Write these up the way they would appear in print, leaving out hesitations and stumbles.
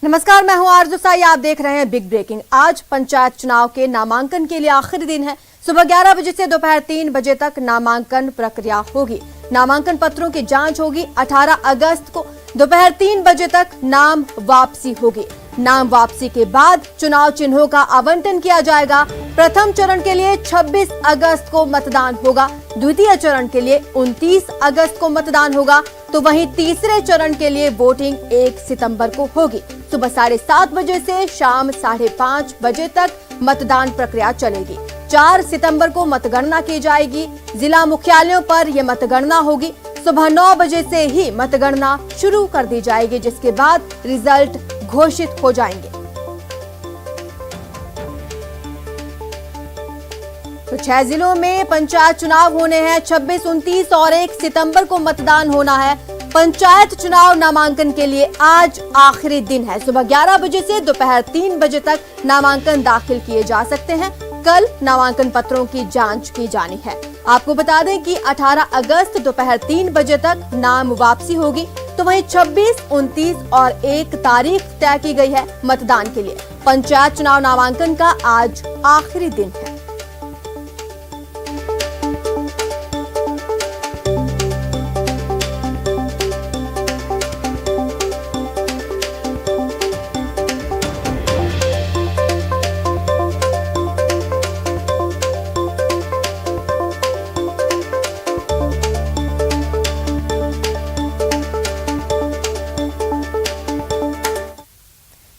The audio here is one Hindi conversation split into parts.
नमस्कार, मैं हूं आरजू साई। आप देख रहे हैं बिग ब्रेकिंग। आज पंचायत चुनाव के नामांकन के लिए आखिरी दिन है। सुबह 11 बजे से दोपहर 3 बजे तक नामांकन प्रक्रिया होगी। नामांकन पत्रों की जांच होगी। 18 अगस्त को दोपहर 3 बजे तक नाम वापसी होगी। नाम वापसी के बाद चुनाव चिन्हों का आवंटन किया जाएगा। प्रथम चरण के लिए 26 अगस्त को मतदान होगा। द्वितीय चरण के लिए 29 अगस्त को मतदान होगा, तो वहीं तीसरे चरण के लिए वोटिंग 1 सितंबर को होगी। सुबह 7:30 बजे से शाम 5:30 बजे तक मतदान प्रक्रिया चलेगी। 4 सितंबर को मतगणना की जाएगी। जिला मुख्यालयों पर यह मतगणना होगी। सुबह 9 बजे से ही मतगणना शुरू कर दी जाएगी, जिसके बाद रिजल्ट घोषित हो जाएंगे। तो 6 जिलों में पंचायत चुनाव होने हैं। 26, 29 और 1 सितंबर को मतदान होना है। पंचायत चुनाव नामांकन के लिए आज आखिरी दिन है। सुबह 11 बजे से दोपहर 3 बजे तक नामांकन दाखिल किए जा सकते हैं। कल नामांकन पत्रों की जांच की जानी है। आपको बता दें कि 18 अगस्त दोपहर 3 बजे तक नाम वापसी होगी, तो वहीं 26, 29 और 1 तारीख तय की गई है मतदान के लिए। पंचायत चुनाव नामांकन का आज आखिरी दिन है।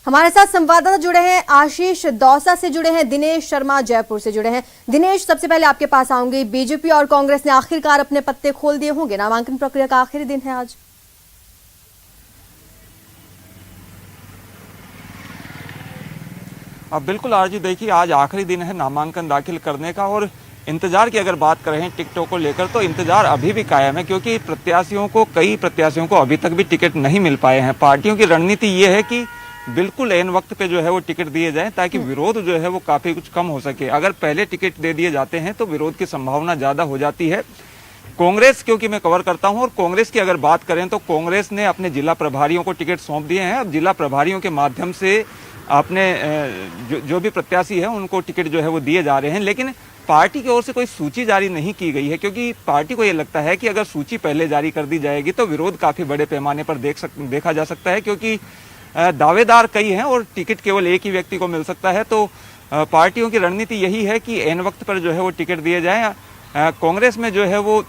हमारे साथ संवाददाता जुड़े हैं। आशीष दौसा से जुड़े हैं, दिनेश शर्मा जयपुर से जुड़े हैं। दिनेश, सबसे पहले आपके पास आऊंगी। बीजेपी और कांग्रेस ने आखिरकार अपने पत्ते खोल दिए होंगे। नामांकन प्रक्रिया का आखिरी दिन है आज। अब बिल्कुल आरजी, देखिए आज आखिरी दिन है नामांकन दाखिल करने का, और इंतजार की अगर बात करें टिकटों को लेकर तो इंतजार अभी भी कायम है, क्योंकि कई प्रत्याशियों को अभी तक भी टिकट नहीं मिल पाए हैं। पार्टियों की रणनीति ये है कि बिल्कुल एन वक्त पे जो है वो टिकट दिए जाएं, ताकि विरोध जो है वो काफी कुछ कम हो सके। अगर पहले टिकट दे दिए जाते हैं तो विरोध की संभावना ज्यादा हो जाती है। कांग्रेस, क्योंकि मैं कवर करता हूं, और कांग्रेस की अगर बात करें तो कांग्रेस ने अपने जिला प्रभारियों को टिकट सौंप दिए हैं। अब जिला प्रभारियों के माध्यम से अपने जो भी प्रत्याशी है उनको टिकट जो है वो दिए जा रहे हैं। लेकिन पार्टी की ओर से कोई सूची जारी नहीं की गई है, क्योंकि पार्टी को ये लगता है कि अगर सूची पहले जारी कर दी जाएगी तो विरोध काफी बड़े पैमाने पर देखा जा सकता है, क्योंकि दावेदार कई हैं और टिकट केवल एक ही व्यक्ति को मिल सकता है। तो पार्टियों की रणनीति यही है कि एन वक्त पर जो है वो टिकट दिए जाएं। कांग्रेस में जो है वो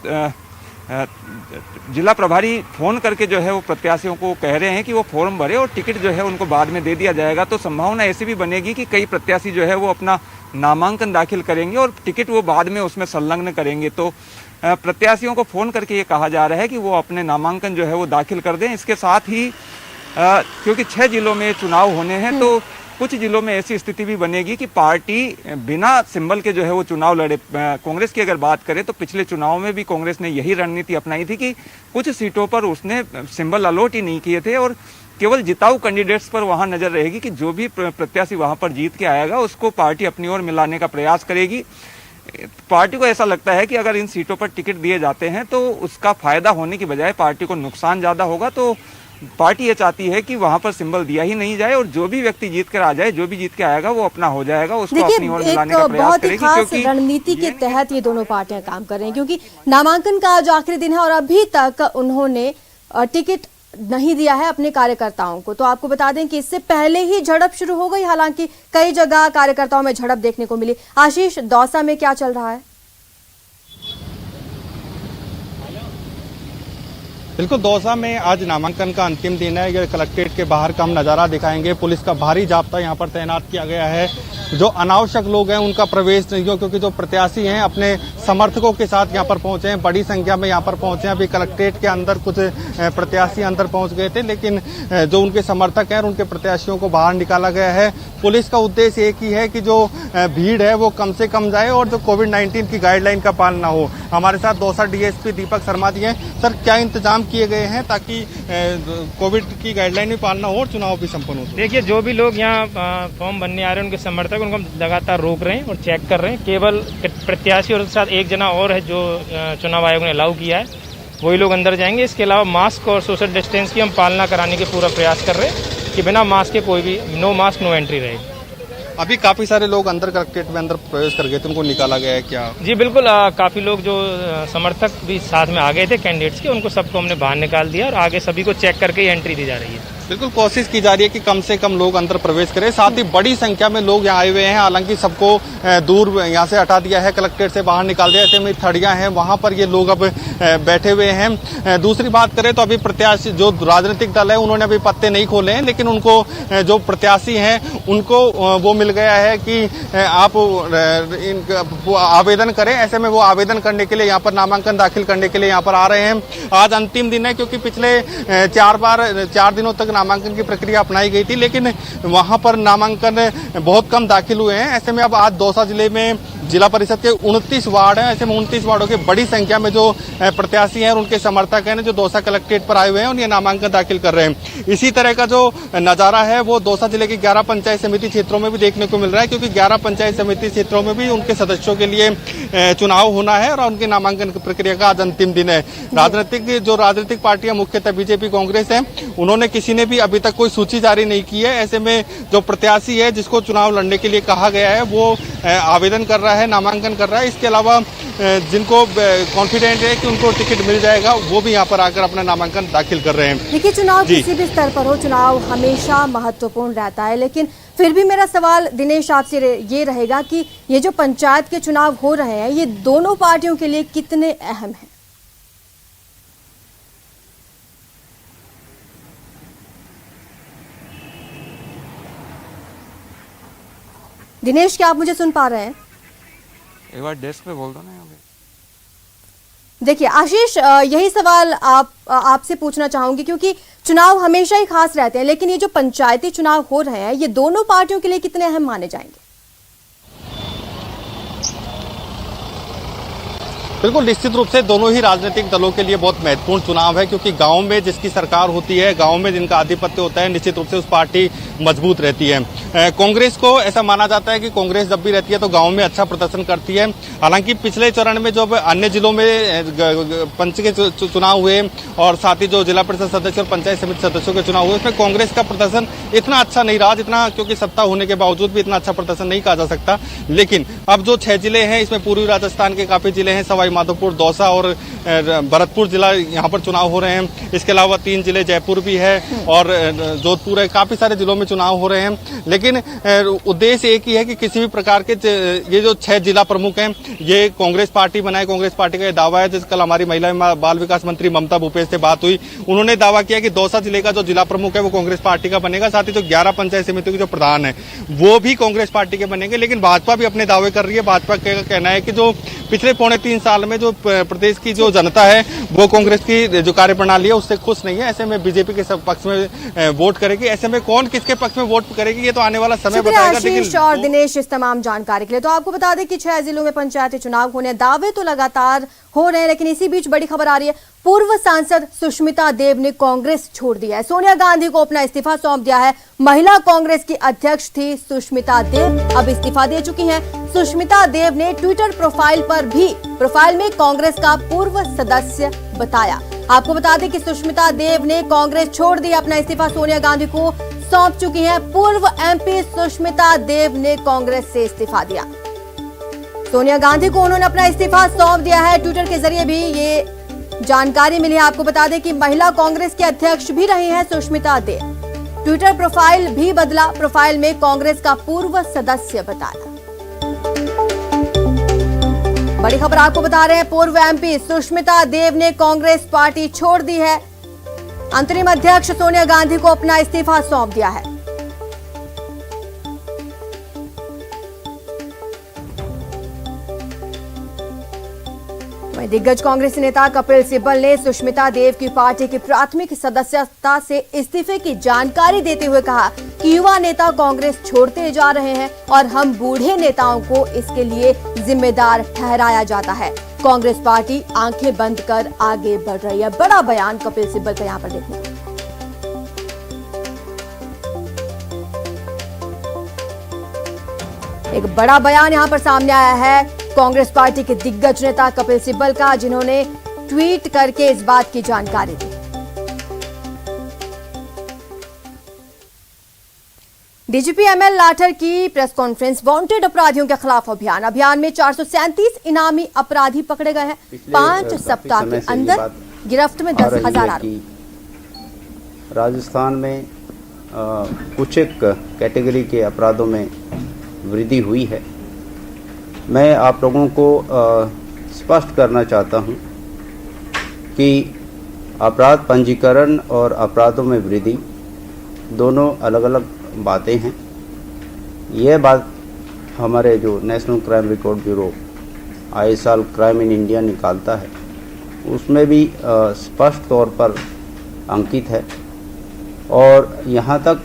जिला प्रभारी फोन करके जो है वो प्रत्याशियों को कह रहे हैं कि वो फॉर्म भरे और टिकट जो है उनको बाद में दे दिया जाएगा। तो संभावना ऐसी भी बनेगी कि कई प्रत्याशी जो है वो अपना नामांकन दाखिल करेंगे और टिकट वो बाद में उसमें संलग्न करेंगे। तो प्रत्याशियों को फोन करके ये कहा जा रहा है कि वो अपने नामांकन जो है वो दाखिल कर दें। इसके साथ ही क्योंकि 6 जिलों में चुनाव होने हैं, तो कुछ जिलों में ऐसी स्थिति भी बनेगी कि पार्टी बिना सिंबल के जो है वो चुनाव लड़े। कांग्रेस की अगर बात करें तो पिछले चुनाव में भी कांग्रेस ने यही रणनीति अपनाई थी कि कुछ सीटों पर उसने सिंबल अलॉट ही नहीं किए थे, और केवल जिताऊ कैंडिडेट्स पर वहां नजर रहेगी कि जो भी प्रत्याशी वहां पर जीत के आएगा उसको पार्टी अपनी ओर मिलाने का प्रयास करेगी। पार्टी को ऐसा लगता है कि अगर इन सीटों पर टिकट दिए जाते हैं तो उसका फायदा होने की बजाय पार्टी को नुकसान ज्यादा होगा। तो पार्टी ये चाहती है कि वहां पर सिंबल दिया ही नहीं जाए, और जो भी व्यक्ति जीत कर आ जाए, जो भी जीत के आएगा वो अपना हो जाएगा, उसको अपनी ओर मिलाने का प्रयास करेगी। बहुत ही खास रणनीति के तहत ये दोनों पार्टियां काम कर रही हैं, क्योंकि नामांकन का आज आखिरी दिन है और अभी तक उन्होंने टिकट नहीं दिया है अपने कार्यकर्ताओं को। तो आपको बता दें कि इससे पहले ही झड़प शुरू हो गई। हालांकि कई जगह कार्यकर्ताओं में झड़प देखने को मिली। आशीष, दौसा में क्या चल रहा है? बिल्कुल, दौसा में आज नामांकन का अंतिम दिन है। ये कलेक्ट्रेट के बाहर का हम नज़ारा दिखाएंगे। पुलिस का भारी जाब्ता यहाँ पर तैनात किया गया है। जो अनावश्यक लोग हैं उनका प्रवेश नहीं हो, क्योंकि जो प्रत्याशी हैं अपने समर्थकों के साथ यहाँ पर पहुंचे हैं, बड़ी संख्या में यहाँ पर पहुंचे हैं। अभी कलेक्ट्रेट के अंदर कुछ प्रत्याशी अंदर पहुंच गए थे, लेकिन जो उनके समर्थक हैं उनके प्रत्याशियों को बाहर निकाला गया है। पुलिस का उद्देश्य एक ही है कि जो भीड़ है वो कम से कम जाए और जो कोविड-19 की गाइडलाइन का पालन हो। हमारे साथ दौसा डीएसपी दीपक शर्मा जी हैं। सर, क्या इंतजाम किए गए हैं ताकि कोविड की गाइडलाइन में पालना हो और चुनाव भी संपन्न हो? देखिए, जो भी लोग यहाँ फॉर्म भरने आ रहे हैं उनके समर्थक, उनको हम लगातार रोक रहे हैं और चेक कर रहे हैं। केवल प्रत्याशी और उसके साथ एक जना और है जो चुनाव आयोग ने अलाउ किया है, वही लोग अंदर जाएंगे। इसके अलावा मास्क और सोशल डिस्टेंस की हम पालना कराने के पूरा प्रयास कर रहे हैं। कि बिना मास्क के कोई भी नो मास्क नो एंट्री रहेगी। अभी काफी सारे लोग अंदर कलेक्ट्रेट में अंदर प्रवेश कर गए थे, उनको निकाला गया है क्या? जी बिल्कुल, काफ़ी लोग जो समर्थक भी साथ में आ गए थे कैंडिडेट्स के, उनको सबको हमने बाहर निकाल दिया और आगे सभी को चेक करके ही एंट्री दी जा रही है। बिल्कुल कोशिश की जा रही है कि कम से कम लोग अंदर प्रवेश करें, साथ ही बड़ी संख्या में लोग यहाँ आए हुए हैं। हालांकि सबको दूर यहाँ से हटा दिया है, कलेक्ट्रेट से बाहर निकाल दिया। ऐसे में थड़ियाँ हैं, वहाँ पर ये लोग अब बैठे हुए हैं। दूसरी बात करें तो अभी प्रत्याशी जो राजनीतिक दल है उन्होंने अभी पत्ते नहीं खोले हैं, लेकिन उनको जो प्रत्याशी हैं उनको वो मिल गया है कि आप आवेदन करें। ऐसे में वो आवेदन करने के लिए यहाँ पर नामांकन दाखिल करने के लिए यहाँ पर आ रहे हैं। आज अंतिम दिन है, क्योंकि पिछले 4 दिनों तक नामांकन की प्रक्रिया अपनाई गई थी, लेकिन वहां पर नामांकन बहुत कम दाखिल हुए हैं। ऐसे में अब आज दौसा जिले में जिला परिषद के 29 वार्ड हैं। ऐसे में 29 वार्डों के बड़ी संख्या में जो प्रत्याशी हैं और उनके समर्थक हैं जो दौसा कलेक्ट्रेट पर आए हुए हैं और ये नामांकन दाखिल कर रहे हैं। इसी तरह का जो नजारा है वो दौसा जिले के 11 पंचायत समिति क्षेत्रों में भी देखने को मिल रहा है, क्योंकि 11 पंचायत समिति क्षेत्रों में भी उनके सदस्यों के लिए चुनाव होना है और उनके नामांकन की प्रक्रिया का आज अंतिम दिन है। राजनीतिक पार्टियां मुख्यतः बीजेपी कांग्रेस है, उन्होंने किसी ने भी अभी तक कोई सूची जारी नहीं की है। ऐसे में जो प्रत्याशी है जिसको चुनाव लड़ने के लिए कहा गया है वो आवेदन कर रहा है, नामांकन कर रहा है। इसके अलावा जिनको कॉन्फिडेंट है कि उनको टिकट मिल जाएगा वो भी यहाँ पर आकर अपना नामांकन दाखिल कर रहे हैं। देखिए, चुनाव किसी भी स्तर पर हो, चुनाव हमेशा महत्वपूर्ण रहता है, लेकिन फिर भी मेरा सवाल दिनेश आपसे ये रहेगा कि ये जो पंचायत के चुनाव हो रहे हैं ये दोनों पार्टियों के लिए कितने अहम हैं? दिनेश, क्या आप मुझे सुन पा रहे हैं? एक बार डेस्क पे बोल दो ना। देखिए आशीष, यही सवाल आपसे पूछना चाहूंगी, क्योंकि चुनाव हमेशा ही खास रहते हैं, लेकिन ये जो पंचायती चुनाव हो रहे हैं ये दोनों पार्टियों के लिए कितने अहम माने जाएंगे? बिल्कुल निश्चित रूप से दोनों ही राजनीतिक दलों के लिए बहुत महत्वपूर्ण चुनाव है, क्योंकि गांव में जिसकी सरकार होती है, गांव में जिनका आधिपत्य होता है, निश्चित रूप से उस पार्टी मजबूत रहती है। कांग्रेस को ऐसा माना जाता है कि कांग्रेस जब भी रहती है तो गांव में अच्छा प्रदर्शन करती है। हालांकि पिछले चरण में जब अन्य जिलों में पंच के चुनाव हुए और साथ ही जो जिला परिषद सदस्य और पंचायत समिति सदस्यों के चुनाव हुए, उसमें कांग्रेस का प्रदर्शन इतना अच्छा नहीं रहा, जितना, क्योंकि सत्ता होने के बावजूद भी इतना अच्छा प्रदर्शन नहीं कहा जा सकता। लेकिन अब जो 6 जिले हैं इसमें पूर्वी राजस्थान के काफी जिले हैं, सवाई माधोपुर, दौसा और भरतपुर जिला यहाँ पर चुनाव हो रहे हैं। इसके अलावा 3 जिले जयपुर भी है और जोधपुर है, काफी सारे जिलों में चुनाव हो रहे हैं। लेकिन उद्देश्य एक ही है कि किसी भी प्रकार के ये जो 6 जिला प्रमुख हैं ये कांग्रेस पार्टी बनाए। कांग्रेस पार्टी का ये दावा है, जिस कल हमारी महिला बाल विकास मंत्री ममता भूपेश से बात हुई, उन्होंने दावा किया कि दौसा जिले का जो जिला प्रमुख है वो कांग्रेस पार्टी का बनेगा। साथ ही जो 11 पंचायत समितियों के जो प्रधान है वो भी कांग्रेस पार्टी के बनेंगे। लेकिन भाजपा भी अपने दावे कर रही है। भाजपा का कहना है कि जो पिछले 3.25 साल में जो प्रदेश की जो जनता है वो कांग्रेस की जो कार्यप्रणाली है उससे खुश नहीं है। ऐसे में बीजेपी के पक्ष में वोट करेगी। ऐसे में कौन किसके पक्ष में वोट करेगी ये तो आने वाला समय बताएगा। आशीष और दिनेश इस तमाम जानकारी के लिए। तो आपको बता दें कि 6 जिलों में पंचायती चुनाव होने, दावे तो लगातार हो रहे हैं, लेकिन इसी बीच बड़ी खबर आ रही है, पूर्व सांसद सुष्मिता देव ने कांग्रेस छोड़ दिया है। सोनिया गांधी को अपना इस्तीफा सौंप दिया है। महिला कांग्रेस की अध्यक्ष थी सुष्मिता देव, अब इस्तीफा दे चुकी हैं। सुष्मिता देव ने ट्विटर प्रोफाइल में कांग्रेस का पूर्व सदस्य बताया। आपको बता दें कि सुष्मिता देव ने कांग्रेस छोड़ दिया, अपना इस्तीफा सोनिया गांधी को सौंप चुकी हैं। पूर्व एमपी सुष्मिता देव ने कांग्रेस से इस्तीफा दिया। सोनिया गांधी को उन्होंने अपना इस्तीफा सौंप दिया है। ट्विटर के जरिए भी ये जानकारी मिली है। आपको बता दें कि महिला कांग्रेस के अध्यक्ष भी रही हैं सुष्मिता देव। ट्विटर प्रोफाइल भी बदला, प्रोफाइल में कांग्रेस का पूर्व सदस्य बताया। बड़ी खबर आपको बता रहे हैं, पूर्व एमपी सुष्मिता देव ने कांग्रेस पार्टी छोड़ दी है। अंतरिम अध्यक्ष सोनिया गांधी को अपना इस्तीफा सौंप दिया है। दिग्गज कांग्रेसी नेता कपिल सिब्बल ने सुष्मिता देव की पार्टी की प्राथमिक सदस्यता से इस्तीफे की जानकारी देते हुए कहा कि युवा नेता कांग्रेस छोड़ते जा रहे हैं और हम बूढ़े नेताओं को इसके लिए जिम्मेदार ठहराया जाता है। कांग्रेस पार्टी आंखें बंद कर आगे बढ़ रही है। बड़ा बयान कपिल सिब्बल का यहाँ पर देखने को। एक बड़ा बयान यहां पर सामने आया है कांग्रेस पार्टी के दिग्गज नेता कपिल सिब्बल का, जिन्होंने ट्वीट करके इस बात की जानकारी दी। डीजीपी एमएल लाठर की प्रेस कॉन्फ्रेंस। वांटेड अपराधियों के खिलाफ अभियान में 437 इनामी अपराधी पकड़े गए हैं। 5 सप्ताह के अंदर गिरफ्त में 10,000 आरोपी। राजस्थान में कुछ एक कैटेगरी के अपराधों में वृद्धि हुई है। मैं आप लोगों को स्पष्ट करना चाहता हूं कि अपराध पंजीकरण और अपराधों में वृद्धि दोनों अलग अलग बातें हैं। यह बात हमारे जो नेशनल क्राइम रिकॉर्ड ब्यूरो आए साल क्राइम इन इंडिया निकालता है, उसमें भी स्पष्ट तौर पर अंकित है। और यहाँ तक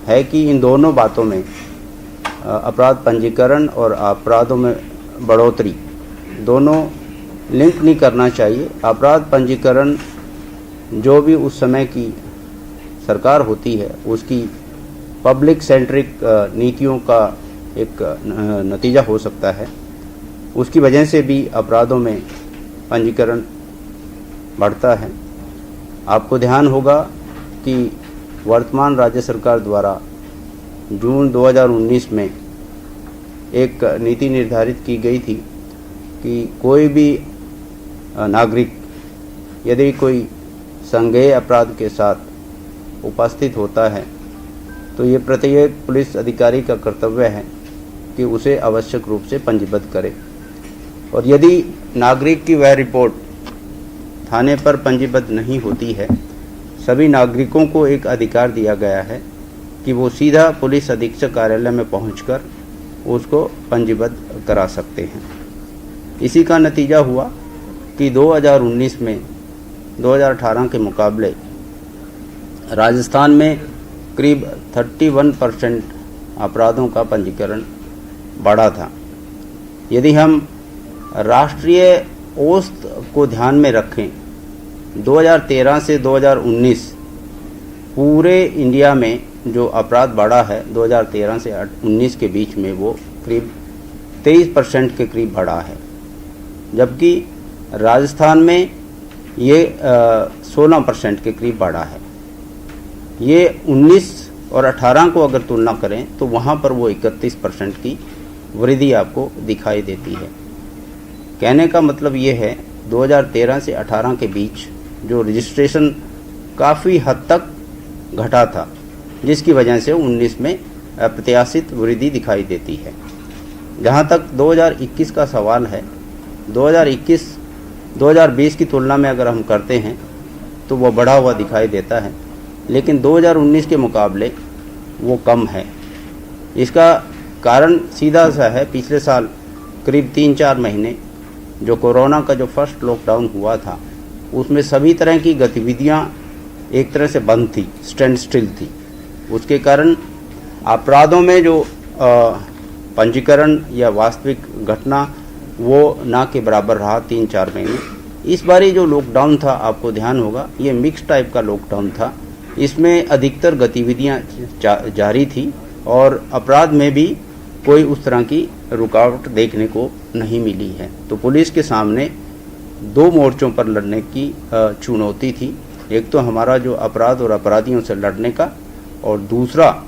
है कि इन दोनों बातों में अपराध पंजीकरण और अपराधों में बढ़ोतरी दोनों लिंक नहीं करना चाहिए। अपराध पंजीकरण जो भी उस समय की सरकार होती है उसकी पब्लिक सेंट्रिक नीतियों का एक नतीजा हो सकता है। उसकी वजह से भी अपराधों में पंजीकरण बढ़ता है। आपको ध्यान होगा कि वर्तमान राज्य सरकार द्वारा जून 2019 में एक नीति निर्धारित की गई थी कि कोई भी नागरिक यदि कोई संज्ञेय अपराध के साथ उपस्थित होता है तो ये प्रत्येक पुलिस अधिकारी का कर्तव्य है कि उसे आवश्यक रूप से पंजीबद्ध करे। और यदि नागरिक की वह रिपोर्ट थाने पर पंजीबद्ध नहीं होती है, सभी नागरिकों को एक अधिकार दिया गया है कि वो सीधा पुलिस अधीक्षक कार्यालय में पहुंचकर उसको पंजीबद्ध करा सकते हैं। इसी का नतीजा हुआ कि 2019 में 2018 के मुकाबले राजस्थान में करीब 31% अपराधों का पंजीकरण बढ़ा था। यदि हम राष्ट्रीय औसत को ध्यान में रखें, 2013 से 2019 पूरे इंडिया में जो अपराध बढ़ा है 2013 से 19 के बीच में वो करीब 23% के करीब बढ़ा है, जबकि राजस्थान में ये 16% के करीब बढ़ा है। ये 19 और 18 को अगर तुलना करें तो वहाँ पर वो 31% की वृद्धि आपको दिखाई देती है। कहने का मतलब ये है 2013 से 18 के बीच जो रजिस्ट्रेशन काफ़ी हद तक घटा था, जिसकी वजह से 19 में अप्रत्याशित वृद्धि दिखाई देती है। जहाँ तक 2021 का सवाल है, 2021 2020 की तुलना में अगर हम करते हैं तो वो बढ़ा हुआ दिखाई देता है, लेकिन 2019 के मुकाबले वो कम है। इसका कारण सीधा सा है, पिछले साल करीब 3-4 महीने जो कोरोना का जो फर्स्ट लॉकडाउन हुआ था उसमें सभी तरह की गतिविधियां एक तरह से बंद थी, स्टैंड स्टिल थी। उसके कारण अपराधों में जो पंजीकरण या वास्तविक घटना वो ना के बराबर रहा 3-4 महीने। इस बारी जो लॉकडाउन था, आपको ध्यान होगा, ये मिक्स टाइप का लॉकडाउन था। इसमें अधिकतर गतिविधियां जारी थी और अपराध में भी कोई उस तरह की रुकावट देखने को नहीं मिली है। तो पुलिस के सामने 2 मोर्चों पर लड़ने की चुनौती थी। एक तो हमारा जो अपराध और अपराधियों से लड़ने का, और दूसरा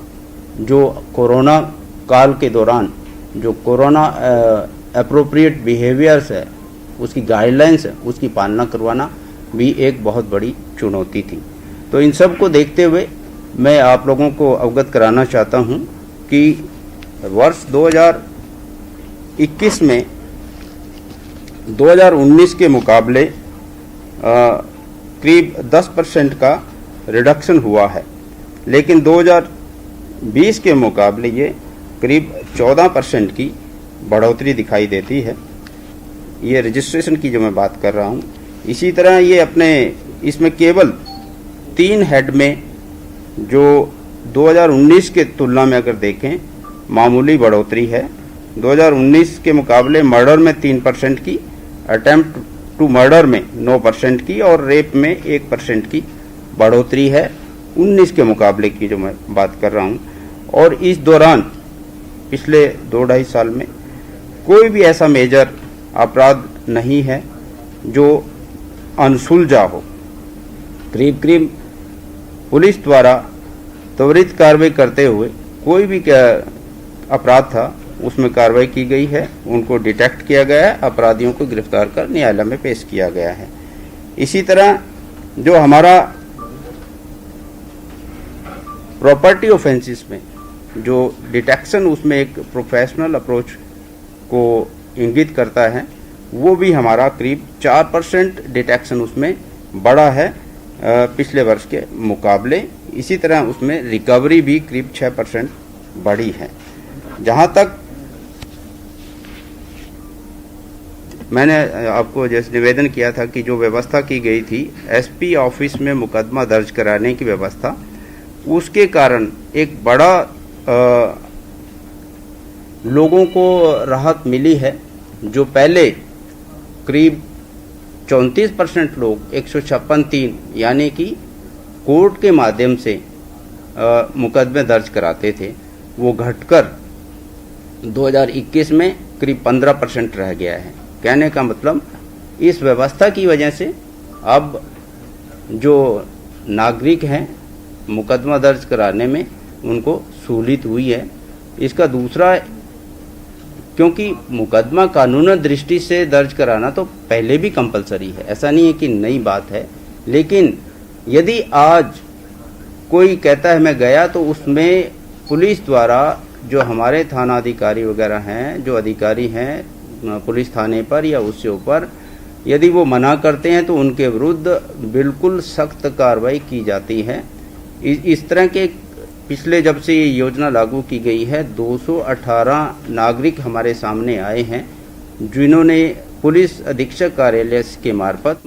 जो कोरोना काल के दौरान जो कोरोना एप्रोप्रिएट बिहेवियर्स है, उसकी गाइडलाइंस है, उसकी पालना करवाना भी एक बहुत बड़ी चुनौती थी। तो इन सब को देखते हुए मैं आप लोगों को अवगत कराना चाहता हूं कि वर्ष 2021 में 2019 के मुकाबले करीब 10% का रिडक्शन हुआ है, लेकिन 2020 के मुकाबले ये करीब 14% की बढ़ोतरी दिखाई देती है। ये रजिस्ट्रेशन की जो मैं बात कर रहा हूँ। इसी तरह ये अपने इसमें केवल 3 हेड में जो 2019 के तुलना में अगर देखें मामूली बढ़ोतरी है। 2019 के मुकाबले मर्डर में 3% की, अटेम्प्ट टू मर्डर में 9% की और रेप में 1% की बढ़ोतरी है 19 के मुकाबले की जो मैं बात कर रहा हूँ। और इस दौरान पिछले 2-2.5 साल में कोई भी ऐसा मेजर अपराध नहीं है जो अनसुलझा हो। करीब पुलिस द्वारा त्वरित कार्रवाई करते हुए कोई भी अपराध था उसमें कार्रवाई की गई है, उनको डिटेक्ट किया गया है, अपराधियों को गिरफ्तार कर न्यायालय में पेश किया गया है। इसी तरह जो हमारा प्रॉपर्टी ऑफेंसेस में जो डिटेक्शन उसमें एक प्रोफेशनल अप्रोच को इंगित करता है, वो भी हमारा करीब 4% डिटेक्शन उसमें बढ़ा है पिछले वर्ष के मुकाबले। इसी तरह उसमें रिकवरी भी करीब 6% बढ़ी है। जहां तक मैंने आपको जैसे निवेदन किया था कि जो व्यवस्था की गई थी एसपी ऑफिस में मुकदमा दर्ज कराने की व्यवस्था, उसके कारण एक बड़ा लोगों को राहत मिली है। जो पहले करीब 34% लोग 156(3) यानी कि कोर्ट के माध्यम से मुकदमे दर्ज कराते थे, वो घटकर 2021 में करीब 15% रह गया है। कहने का मतलब इस व्यवस्था की वजह से अब जो नागरिक हैं मुकदमा दर्ज कराने में उनको सहूलियत हुई है। इसका दूसरा, क्योंकि मुकदमा कानूनी दृष्टि से दर्ज कराना तो पहले भी कंपलसरी है, ऐसा नहीं है कि नई बात है, लेकिन यदि आज कोई कहता है मैं गया, तो उसमें पुलिस द्वारा जो हमारे थाना अधिकारी वगैरह हैं, जो अधिकारी हैं पुलिस थाने पर या उससे ऊपर, यदि वो मना करते हैं तो उनके विरुद्ध बिल्कुल सख्त कार्रवाई की जाती है। इस तरह के पिछले जब से ये योजना लागू की गई है 218 नागरिक हमारे सामने आए हैं जिन्होंने पुलिस अधीक्षक कार्यालय के मार्फत।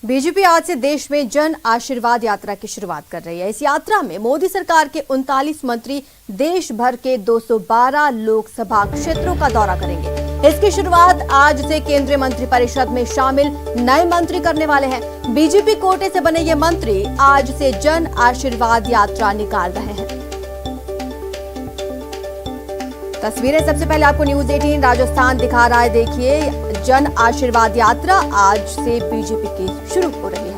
बीजेपी आज से देश में जन आशीर्वाद यात्रा की शुरुआत कर रही है। इस यात्रा में मोदी सरकार के 39 मंत्री देश भर के 212 लोकसभा क्षेत्रों का दौरा करेंगे। इसकी शुरुआत आज से केंद्रीय मंत्रिपरिषद में शामिल नए मंत्री करने वाले हैं। बीजेपी कोटे से बने ये मंत्री आज से जन आशीर्वाद यात्रा निकाल रहे हैं। तस्वीरें सबसे पहले आपको न्यूज 18 राजस्थान दिखा रहा है। देखिए, जन आशीर्वाद यात्रा आज से बीजेपी की शुरू हो रही है।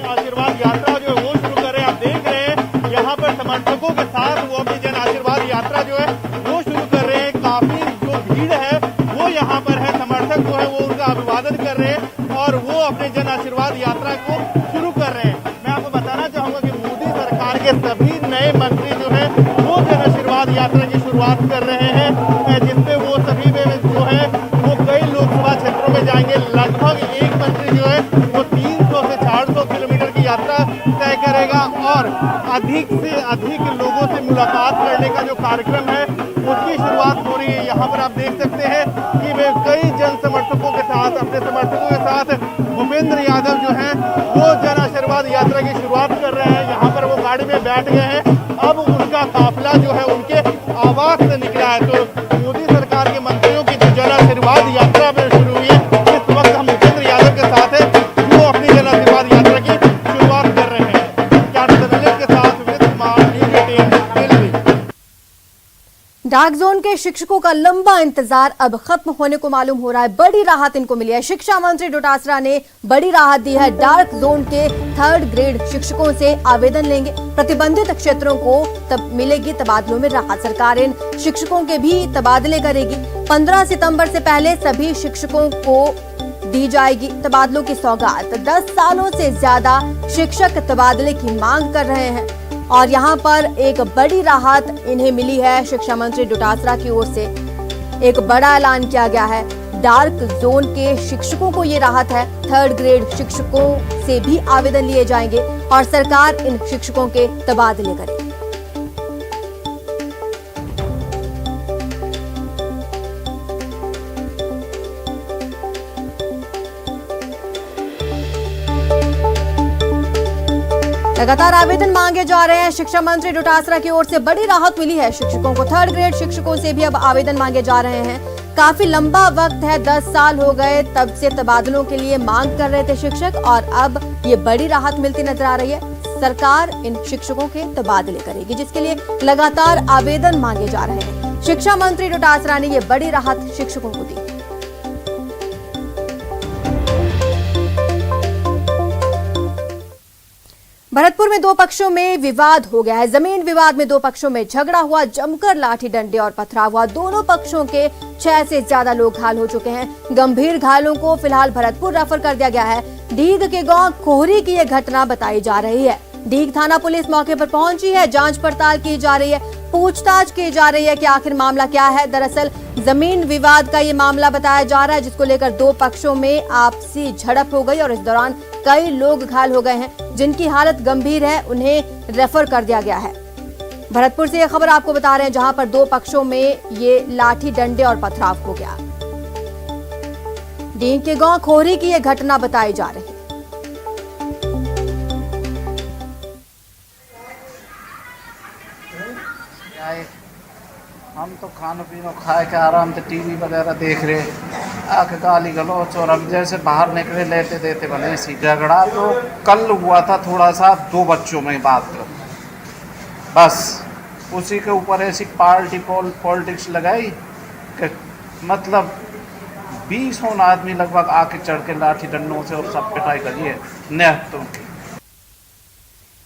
आशीर्वाद यात्रा जो है वो शुरू कर रहे हैं। आप देख रहे हैं यहाँ पर समर्थकों के साथ वो अपनी जन आशीर्वाद यात्रा जो है वो शुरू कर रहे हैं। काफी जो भीड़ है वो यहाँ पर है, समर्थक जो है वो उनका अभिवादन कर रहे हैं और वो अपने जन आशीर्वाद यात्रा को शुरू कर रहे हैं। मैं आपको बताना चाहूंगा कि मोदी सरकार के सभी नए मंत्री जो है वो जन आशीर्वाद यात्रा की शुरुआत कर रहे हैं, जिसमें वो सभी में जो है वो कई लोकसभा क्षेत्रों में जाएंगे। लगभग एक मंत्री जो है वो 300 से 400 किलोमीटर की यात्रा तय करेगा और अधिक से अधिक लोगों से मुलाकात करने का जो कार्यक्रम है उसकी शुरुआत हो रही है। यहाँ पर आप देख सकते हैं कि वे कई जन समर्थकों के साथ, अपने समर्थकों के साथ भूपेंद्र यादव जो है वो जन आशीर्वाद यात्रा की शुरुआत कर रहे हैं। यहाँ पर वो गाड़ी में बैठ गए हैं, अब उनका काफिला जो है उनके आवास से निकला है। तो मोदी सरकार के मंत्रियों की जो जन आशीर्वाद यात्रा में शुरू हुई है, इस वक्त हम भूपेंद्र यादव के साथ है जो अपनी जन आशीर्वाद यात्रा की शुरुआत कर रहे हैं। के साथ डार्क जोन के शिक्षकों का लंबा इंतजार अब खत्म होने को मालूम हो रहा है। बड़ी राहत इनको मिली है। शिक्षा मंत्री डोटासरा ने बड़ी राहत दी है। डार्क जोन के 3rd ग्रेड शिक्षकों से आवेदन लेंगे। प्रतिबंधित क्षेत्रों को तब मिलेगी तबादलों में राहत। सरकार इन शिक्षकों के भी तबादले करेगी। 15 सितंबर से पहले सभी शिक्षकों को दी जाएगी तबादलों की सौगात। 10 सालों से ज्यादा शिक्षक तबादले की मांग कर रहे हैं और यहाँ पर एक बड़ी राहत इन्हें मिली है। शिक्षा मंत्री डोटासरा की ओर से एक बड़ा ऐलान किया गया है। डार्क जोन के शिक्षकों को ये राहत है। 3rd ग्रेड शिक्षकों से भी आवेदन लिए जाएंगे और सरकार इन शिक्षकों के तबादले करेगी। लगातार आवेदन मांगे जा रहे हैं। शिक्षा मंत्री डोटासरा की ओर से बड़ी राहत मिली है शिक्षकों को। 3rd ग्रेड शिक्षकों से भी अब आवेदन मांगे जा रहे हैं। काफी लंबा वक्त है, 10 साल हो गए तब से तबादलों के लिए मांग कर रहे थे शिक्षक और अब ये बड़ी राहत मिलती नजर आ रही है। सरकार इन शिक्षकों के तबादले करेगी जिसके लिए लगातार आवेदन मांगे जा रहे हैं। शिक्षा मंत्री डोटासरा ने ये बड़ी राहत शिक्षकों को दी। भरतपुर में दो पक्षों में विवाद हो गया है। जमीन विवाद में दो पक्षों में झगड़ा हुआ, जमकर लाठी डंडे और पथराव हुआ। दोनों पक्षों के 6 से ज्यादा लोग घायल हो चुके हैं। गंभीर घायलों को फिलहाल भरतपुर रेफर कर दिया गया है। डीग के गांव कोहरी की यह घटना बताई जा रही है। डीग थाना पुलिस मौके पर पहुंची है, जांच पड़ताल की जा रही है, पूछताछ की जा रही है कि आखिर मामला क्या है। दरअसल जमीन विवाद का ये मामला बताया जा रहा है, जिसको लेकर दो पक्षों में आपसी झड़प हो गई और इस दौरान कई लोग घायल हो गए हैं। जिनकी हालत गंभीर है, उन्हें रेफर कर दिया गया है। भरतपुर से यह खबर आपको बता रहे हैं, जहां पर दो पक्षों में ये लाठी डंडे और पथराव हो गया। डीग के गांव खोरी की यह घटना बताई जा रही है। हम तो खानो पीनो खाए के आराम से टीवी वगैरह देख रहे, आके गाली गलौच और अब जैसे बाहर निकले लेते देते बने इसी झगड़ा तो कल हुआ था थोड़ा सा दो बच्चों में बात, बस उसी के ऊपर ऐसी पार्टी पॉलिटिक्स लगाई कि मतलब 20 आदमी लगभग आके चढ़ के लाठी डंडों से और सब पिटाई करिए निहत्तों की।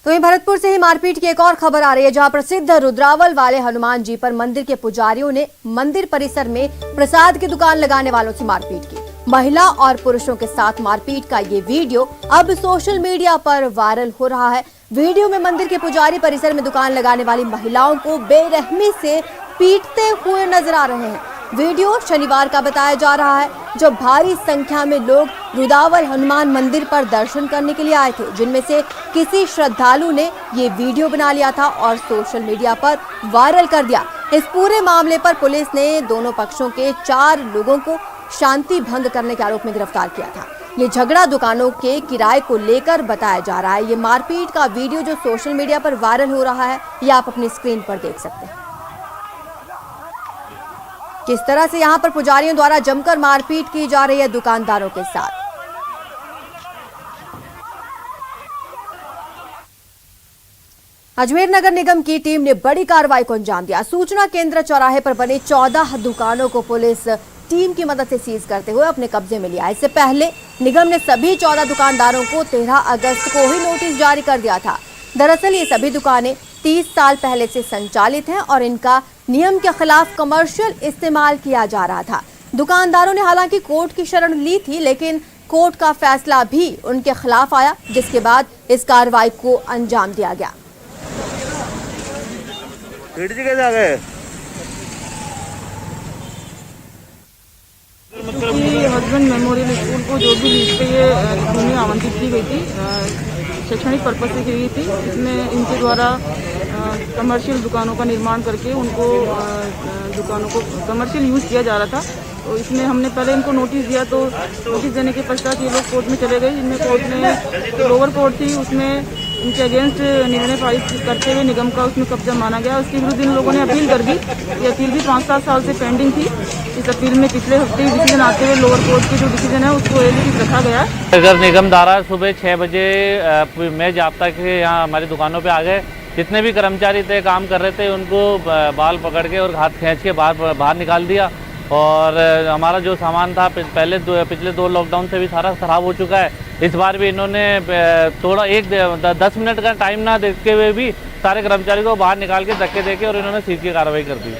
तो वहीं भरतपुर से ही मारपीट की एक और खबर आ रही है, जहां प्रसिद्ध रुद्रावल वाले हनुमान जी पर मंदिर के पुजारियों ने मंदिर परिसर में प्रसाद की दुकान लगाने वालों से मारपीट की। महिला और पुरुषों के साथ मारपीट का ये वीडियो अब सोशल मीडिया पर वायरल हो रहा है। वीडियो में मंदिर के पुजारी परिसर में दुकान लगाने वाली महिलाओं को बेरहमी से पीटते हुए नजर आ रहे हैं। वीडियो शनिवार का बताया जा रहा है, जब भारी संख्या में लोग रुद्रावल हनुमान मंदिर पर दर्शन करने के लिए आए थे, जिनमें से किसी श्रद्धालु ने ये वीडियो बना लिया था और सोशल मीडिया पर वायरल कर दिया। इस पूरे मामले पर पुलिस ने दोनों पक्षों के 4 लोगों को शांति भंग करने के आरोप में गिरफ्तार किया था। ये झगड़ा दुकानों के किराए को लेकर बताया जा रहा है। ये मारपीट का वीडियो जो सोशल मीडिया पर वायरल हो रहा है, ये आप अपनी स्क्रीन पर देख सकते हैं। किस तरह से यहां पर पुजारियों द्वारा जमकर मारपीट की जा रही है दुकानदारों के साथ। अजमेर नगर निगम की टीम ने बड़ी कार्रवाई को अंजाम दिया। सूचना केंद्र चौराहे पर बने 14 दुकानों को पुलिस टीम की मदद से सीज करते हुए अपने कब्जे में लिया। इससे पहले निगम ने सभी 14 दुकानदारों को 13 अगस्त को ही नोटिस जारी कर दिया था। दरअसल ये सभी दुकानें 30 साल पहले से संचालित हैं और इनका नियम के खिलाफ कमर्शियल इस्तेमाल किया जा रहा था। दुकानदारों ने हालांकि कोर्ट की शरण ली थी, लेकिन कोर्ट का फैसला भी उनके खिलाफ आया, जिसके बाद इस कार्रवाई को अंजाम दिया गया। हस्बैंड मेमोरियल स्कूल को जो भी लीज पे ये भूमि आवंटित की गई थी, शैक्षणिक पर्पज से की गई थी, इसमें इनके द्वारा कमर्शियल दुकानों का निर्माण करके उनको दुकानों को कमर्शियल यूज़ किया जा रहा था। तो इसमें हमने पहले इनको नोटिस दिया, तो नोटिस देने के पश्चात ये लोग कोर्ट में चले गए। इनमें कोर्ट में लोअर कोर्ट थी, उसमें इनके अगेंस्ट निर्णय पारित करते हुए निगम का उसमें कब्जा माना गया। उसके विरुद्ध इन लोगों ने अपील कर दी। ये अपील भी 5-7 साल से पेंडिंग थी। इस अपील में पिछले हफ्ते डिसीजन आते हुए लोअर कोर्ट के जो डिसीजन है उसको एलिजिबल रखा गया। नगर निगम द्वारा सुबह 6 बजे मैं जाप्ता के यहाँ हमारी दुकानों पे आ गए। जितने भी कर्मचारी थे, काम कर रहे थे, उनको बाल पकड़ के और हाथ खींच के बाहर निकाल दिया। और हमारा जो सामान था पिछले 2 लॉकडाउन से भी सारा खराब हो चुका है। इस बार भी इन्होंने थोड़ा 10 मिनट का टाइम ना देखते हुए भी सारे कर्मचारी को बाहर निकाल के धक्के देके और इन्होंने सीज की कार्रवाई कर दी।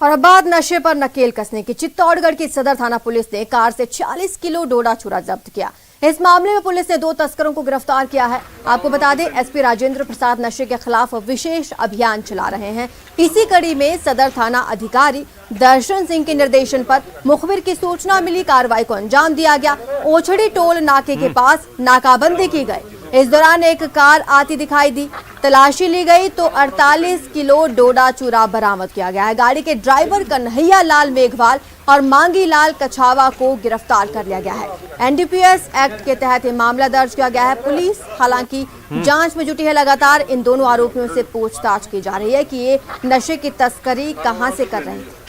और अब बात नशे पर नकेल कसने की। चित्तौड़गढ़ की सदर थाना पुलिस ने कार से 40 किलो डोडा चूरा जब्त किया। इस मामले में पुलिस ने 2 तस्करों को गिरफ्तार किया है। आपको बता दें, एसपी राजेंद्र प्रसाद नशे के खिलाफ विशेष अभियान चला रहे हैं। इसी कड़ी में सदर थाना अधिकारी दर्शन सिंह के निर्देशन पर मुखबिर की सूचना मिली, कार्रवाई को अंजाम दिया गया। ओछड़ी टोल नाके के पास नाकाबंदी की गई। इस दौरान एक कार आती दिखाई दी, तलाशी ली गई तो 48 किलो डोडा चूरा बरामद किया गया है। गाड़ी के ड्राइवर कन्हैया लाल मेघवाल और मांगी लाल कछावा को गिरफ्तार कर लिया गया है। एनडीपीएस एक्ट के तहत ये मामला दर्ज किया गया है। पुलिस हालांकि जांच में जुटी है। लगातार इन दोनों आरोपियों से पूछताछ की जा रही है कि ये नशे की तस्करी कहां से कर रहे थे।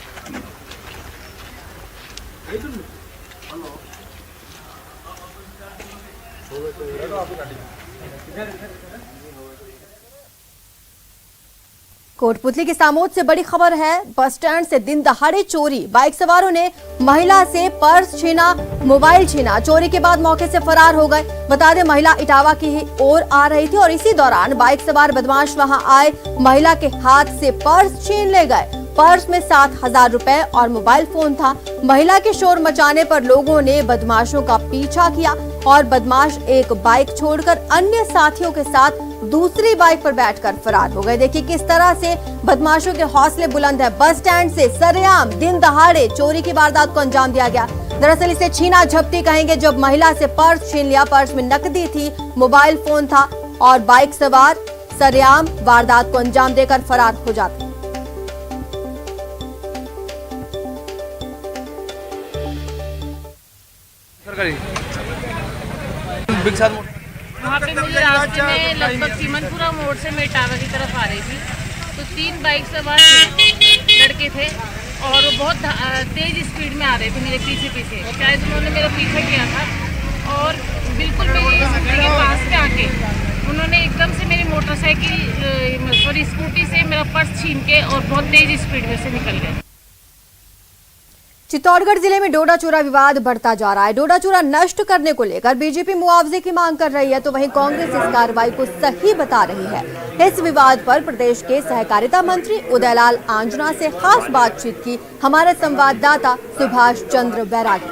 कोटपुतली के सामोद से बड़ी खबर है। बस स्टैंड से दिन दहाड़े चोरी। बाइक सवारों ने महिला से पर्स छीना, मोबाइल छीना। चोरी के बाद मौके से फरार हो गए। बता दें, महिला इटावा की ओर आ रही थी और इसी दौरान बाइक सवार बदमाश वहां आए, महिला के हाथ से पर्स छीन ले गए। पर्स में 7,000 रुपए और मोबाइल फोन था। महिला के शोर मचाने पर लोगों ने बदमाशों का पीछा किया और बदमाश एक बाइक छोड़कर अन्य साथियों के साथ दूसरी बाइक पर बैठकर फरार हो गए। देखिए किस तरह से बदमाशों के हौसले बुलंद है। बस स्टैंड से सरेआम दिन दहाड़े चोरी की वारदात को अंजाम दिया गया। दरअसल इसे छीना झपटी कहेंगे, जब महिला से पर्स छीन लिया। पर्स में नकदी थी, मोबाइल फोन था और बाइक सवार सरेआम वारदात को अंजाम देकर फरार हो जाते। वहाँ पे मुझे रास्ते में लगभग सीमनपुरा मोड़ से मैं इटावा की तरफ आ रही थी, तो 3 बाइक सवार लड़के थे और वो बहुत तेज स्पीड में आ रहे थे मेरे पीछे। शायद उन्होंने मेरा पीछा किया था और बिल्कुल मेरी स्कूटी के पास में आके उन्होंने एकदम से मेरी मोटरसाइकिल सॉरी स्कूटी से मेरा पर्स छीन के और बहुत तेज स्पीड में से निकल गए। चित्तौड़गढ़ जिले में डोडा चूरा विवाद बढ़ता जा रहा है। डोडा चूरा नष्ट करने को लेकर बीजेपी मुआवजे की मांग कर रही है, तो वहीं कांग्रेस इस कार्रवाई को सही बता रही है। इस विवाद पर प्रदेश के सहकारिता मंत्री उदयलाल आंजना से खास बातचीत की हमारे संवाददाता सुभाष चंद्र बैरागी।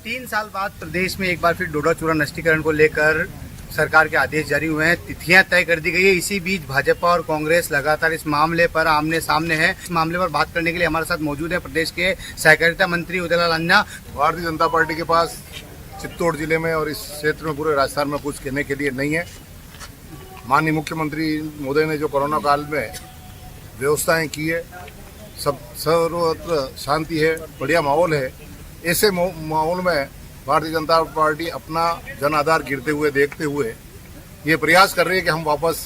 3 साल बाद प्रदेश में एक बार फिर डोडा चूरा नष्टीकरण को लेकर सरकार के आदेश जारी हुए हैं, तिथियां तय कर दी गई है। इसी बीच भाजपा और कांग्रेस लगातार इस मामले पर आमने सामने है। इस मामले पर बात करने के लिए हमारे साथ मौजूद है प्रदेश के सहकारिता मंत्री उदयलाल आंजना। भारतीय जनता पार्टी के पास चित्तौड़ जिले में और इस क्षेत्र में पूरे राजस्थान में कुछ कहने के लिए नहीं है। माननीय मुख्यमंत्री महोदय ने जो कोरोना काल में व्यवस्थाएं की है, सब सर्वत्र शांति है, बढ़िया माहौल है। ऐसे माहौल में भारतीय जनता पार्टी अपना जन आधार गिरते हुए देखते हुए ये प्रयास कर रही है कि हम वापस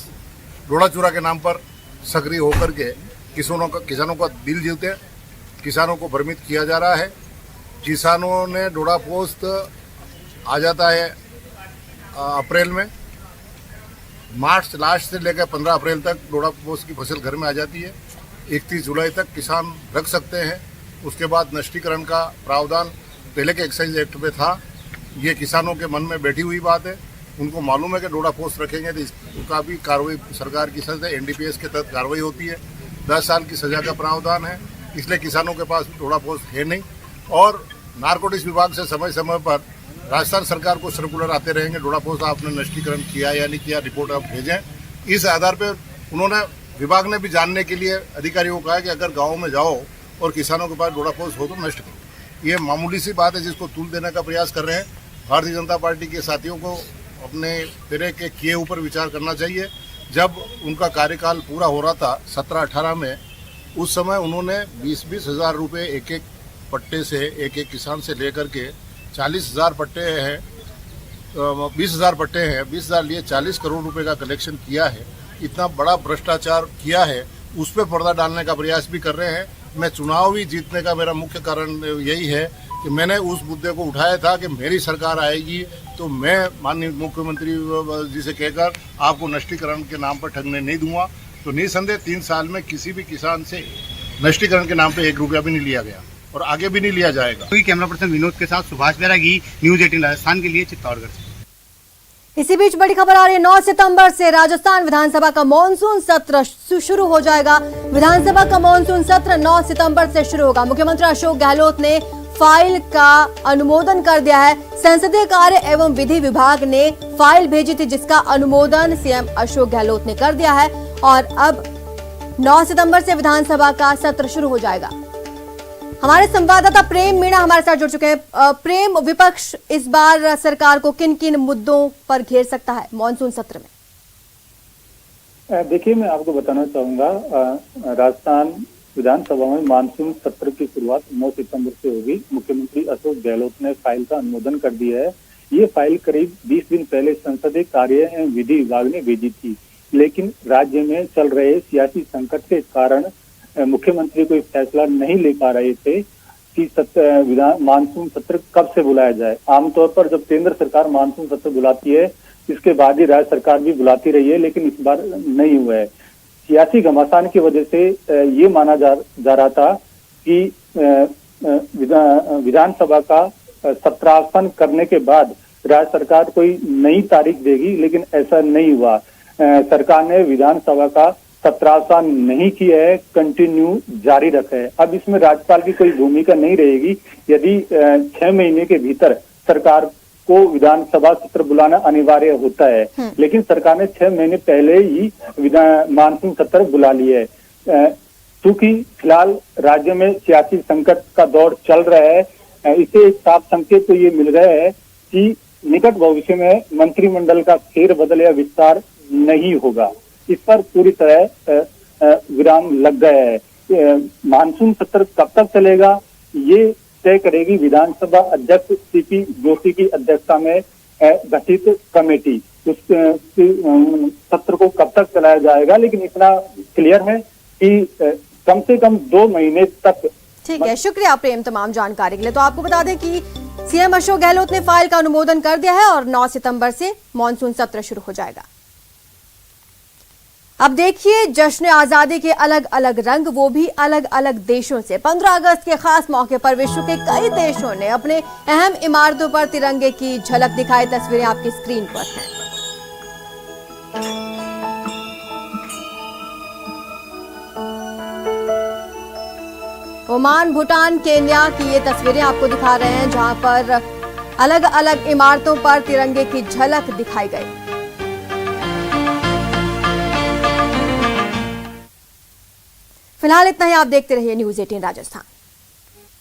डोडा चूरा के नाम पर सक्रिय होकर के किसानों का दिल जीते। किसानों को भ्रमित किया जा रहा है। किसानों ने डोडा पोस्ट आ जाता है अप्रैल में, मार्च लास्ट से लेकर 15 अप्रैल तक डोडा पोस्ट की फसल घर में आ जाती है। 31 जुलाई तक किसान रख सकते हैं। उसके बाद नष्टीकरण का प्रावधान पहले के एक्साइज एक्ट में था। ये किसानों के मन में बैठी हुई बात है। उनको मालूम है कि डोडा पोस्ट रखेंगे तो इसका भी कार्रवाई सरकार की सजा NDPS के तहत कार्रवाई होती है। 10 साल की सजा का प्रावधान है, इसलिए किसानों के पास डोडा पोस्ट है नहीं। और नारकोटिक्स विभाग से समय समय पर राजस्थान सरकार को सर्कुलर आते रहेंगे, डोडा पोस्ट आपने नष्टीकरण किया या नहीं किया, रिपोर्ट आप भेजें। इस आधार पर उन्होंने विभाग ने भी जानने के लिए अधिकारियों को कहा कि अगर गाँव में जाओ और किसानों के पास डोडा पोस्ट हो तो नष्ट करो। ये मामूली सी बात है जिसको तूल देने का प्रयास कर रहे हैं। भारतीय जनता पार्टी के साथियों को अपने तरह के किए ऊपर विचार करना चाहिए। जब उनका कार्यकाल पूरा हो रहा था 17-18 में, उस समय उन्होंने 20-20 हज़ार रुपये एक पट्टे से एक किसान से लेकर के 40,000 पट्टे हैं, 20,000 पट्टे हैं, 20,000 लिए 40 करोड़ रुपए का कलेक्शन किया है। इतना बड़ा भ्रष्टाचार किया है, उस पर पर्दा डालने का प्रयास भी कर रहे हैं। मैं चुनाव ही जीतने का मेरा मुख्य कारण यही है कि मैंने उस मुद्दे को उठाया था कि मेरी सरकार आएगी तो मैं माननीय मुख्यमंत्री जी से कहकर आपको नष्टीकरण के नाम पर ठगने नहीं दूंगा। तो निसंदेह 3 साल में किसी भी किसान से नष्टीकरण के नाम पे 1 रुपया भी नहीं लिया गया और आगे भी नहीं लिया जाएगा। कैमरा पर्सन विनोद के साथ सुभाष बैरागी, न्यूज 18 राजस्थान के लिए चित्तौड़गढ़ से। इसी बीच बड़ी खबर आ रही है। 9 सितंबर से राजस्थान विधानसभा का मॉनसून सत्र शुरू हो जाएगा। विधानसभा का मॉनसून सत्र 9 सितंबर से शुरू होगा। मुख्यमंत्री अशोक गहलोत ने फाइल का अनुमोदन कर दिया है। संसदीय कार्य एवं विधि विभाग ने फाइल भेजी थी जिसका अनुमोदन सीएम अशोक गहलोत ने कर दिया है और अब 9 सितंबर से विधानसभा का सत्र शुरू हो जाएगा। हमारे संवाददाता प्रेम मीणा हमारे साथ जुड़ चुके हैं। प्रेम, विपक्ष इस बार सरकार को किन किन मुद्दों पर घेर सकता है मॉनसून सत्र में? देखिए, मैं आपको बताना चाहूंगा, राजस्थान विधानसभा में मानसून सत्र की शुरुआत 9 सितंबर से होगी। मुख्यमंत्री अशोक गहलोत ने फाइल का अनुमोदन कर दिया है। ये फाइल करीब 20 दिन पहले संसदीय कार्य एवं विधि विभाग ने भेजी थी, लेकिन राज्य में चल रहे सियासी संकट के कारण मुख्यमंत्री कोई फैसला नहीं ले पा रहे थे कि मानसून सत्र कब से बुलाया जाए। आमतौर पर जब केंद्र सरकार मानसून सत्र बुलाती है इसके बाद ही राज्य सरकार भी बुलाती रही है, लेकिन इस बार नहीं हुआ है। सियासी घमासान की वजह से ये माना जा रहा था कि विधानसभा का सत्रासन करने के बाद राज्य सरकार कोई नई तारीख देगी, लेकिन ऐसा नहीं हुआ। सरकार ने विधानसभा का सत्रासन नहीं किया है, कंटिन्यू जारी रखा है। अब इसमें राज्यपाल की कोई भूमिका नहीं रहेगी। यदि 6 महीने के भीतर सरकार को विधानसभा सत्र बुलाना अनिवार्य होता है, लेकिन सरकार ने 6 महीने पहले ही मानसून सत्र बुला लिया है। क्योंकि फिलहाल राज्य में सियासी संकट का दौर चल रहा है, इसे एक साफ संकेत तो ये मिल रहा है कि निकट भविष्य में मंत्रिमंडल का फेरबदल या विस्तार नहीं होगा। इस पर पूरी तरह विराम लग गया है। मानसून सत्र कब तक चलेगा ये तय करेगी विधानसभा अध्यक्ष सीपी जोशी की अध्यक्षता में गठित कमेटी। उस सत्र को कब तक चलाया जाएगा, लेकिन इतना क्लियर है कि कम से कम 2 महीने तक। ठीक है, शुक्रिया प्रेम तमाम जानकारी के लिए। तो आपको बता दें कि सीएम अशोक गहलोत ने फाइल का अनुमोदन कर दिया है और 9 सितंबर से मॉनसून सत्र शुरू हो जाएगा। अब देखिए जश्न आजादी के अलग अलग रंग, वो भी अलग अलग देशों से। 15 अगस्त के खास मौके पर विश्व के कई देशों ने अपने अहम इमारतों पर तिरंगे की झलक दिखाई। तस्वीरें आपकी स्क्रीन पर हैं। ओमान, भूटान, केन्या की ये तस्वीरें आपको दिखा रहे हैं, जहां पर अलग अलग इमारतों पर तिरंगे की झलक दिखाई गई। फिलहाल इतना ही। आप देखते रहिए न्यूज़ 18 राजस्थान।